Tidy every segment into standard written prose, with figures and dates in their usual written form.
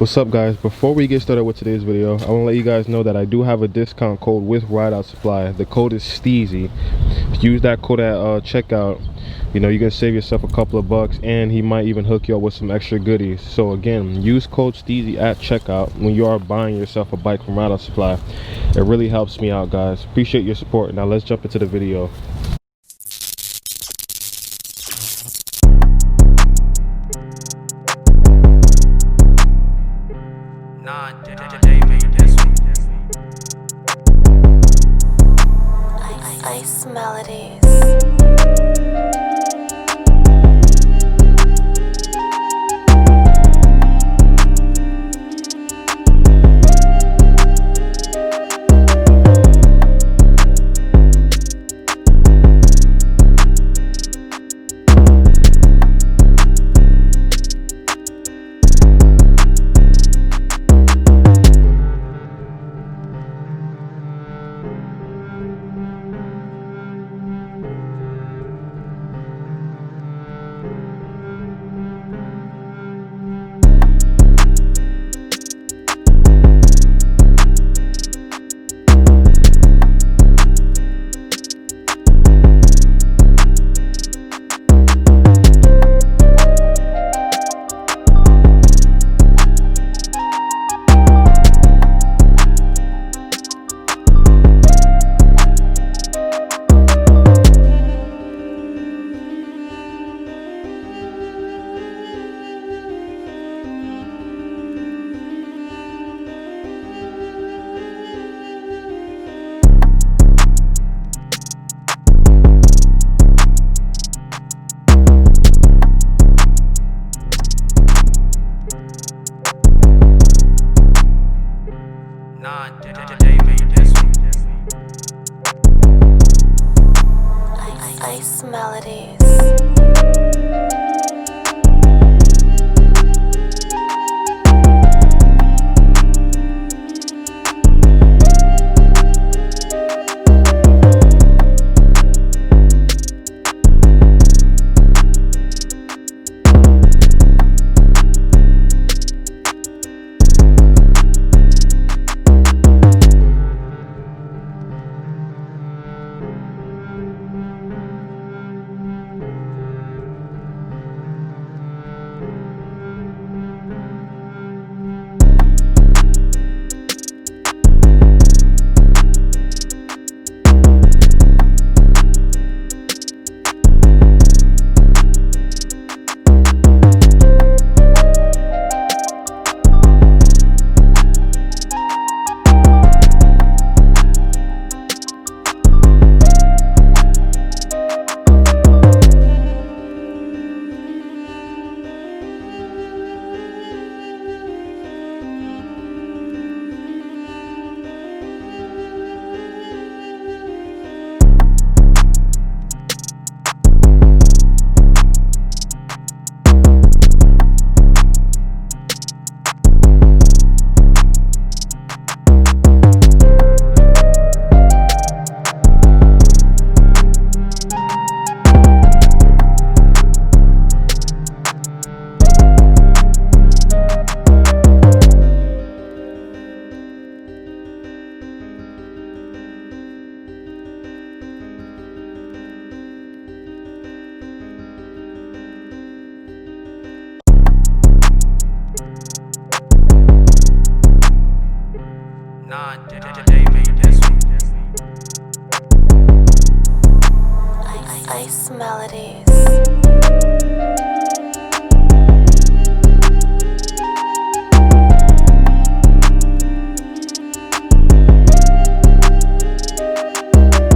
What's up, guys? Before we get started with today's video, I want to let you guys know that I do have a discount code with Rideout Supply. The code is Steeezy. Use that code at checkout. You know, you can save yourself a couple of bucks, and he might even hook you up with some extra goodies. So again, use code Steeezy at checkout when you are buying yourself a bike from Rideout Supply. It really helps me out, guys. Appreciate your support. Now let's jump into the video. Ice melodies. Ice melodies. Ice melodies.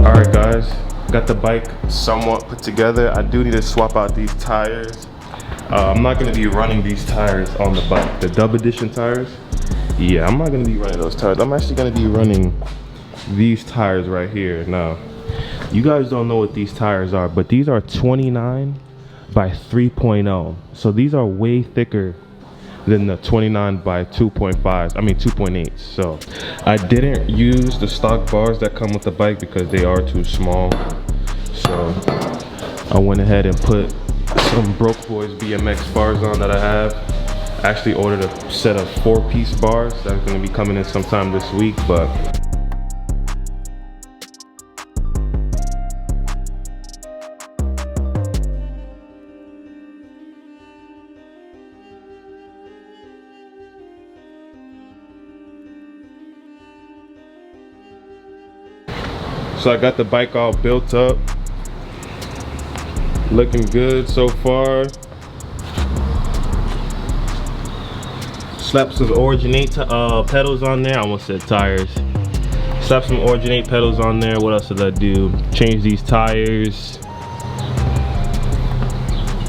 Alright guys, got the bike somewhat put together. I do need to swap out these tires. I'm not going to be running these tires on the bike, the dub edition tires. Yeah, I'm not going to be running those tires. I'm actually going to be running these tires right here. Now, you guys don't know what these tires are, but these are 29 by 3.0. So these are way thicker than the 29 by 2.5s, I mean 2.8. So I didn't use the stock bars that come with the bike because they are too small. So I went ahead and put some Broke Boys BMX bars on that I have. I actually ordered a set of 4-piece bars that's gonna be coming in sometime this week, but so I got the bike all built up. Looking good so far. Slapped some Originate pedals on there. I almost said tires. Slapped some Originate pedals on there. What else did I do? Change these tires.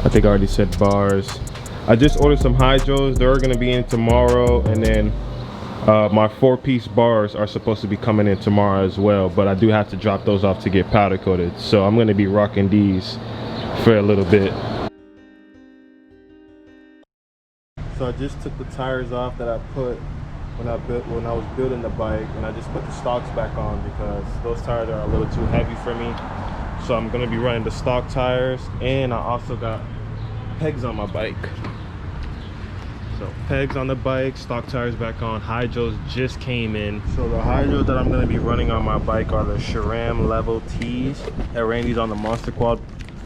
I think I already said bars. I just ordered some hydros. They're gonna be in tomorrow, and then my 4-piece bars are supposed to be coming in tomorrow as well, but I do have to drop those off to get powder coated. So I'm gonna be rocking these for a little bit. So I just took the tires off that I put when I was building the bike, and I just put the stocks back on because those tires are a little too heavy for me. So I'm gonna be running the stock tires, and I also got pegs on my bike. So pegs on the bike, stock tires back on, hydros just came in. So the hydros that I'm gonna be running on my bike are the SRAM Level T's. I ran these on the Monster Quad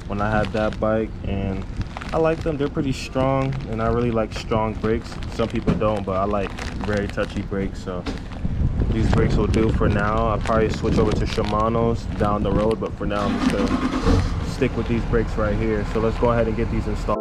when I had that bike, and I like them. They're pretty strong, and I really like strong brakes. Some people don't, but I like very touchy brakes, so these brakes will do for now. I'll probably switch over to Shimano's down the road, but for now I'm just gonna stick with these brakes right here. So let's go ahead and get these installed.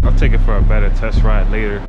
I'll take it for a better test ride later.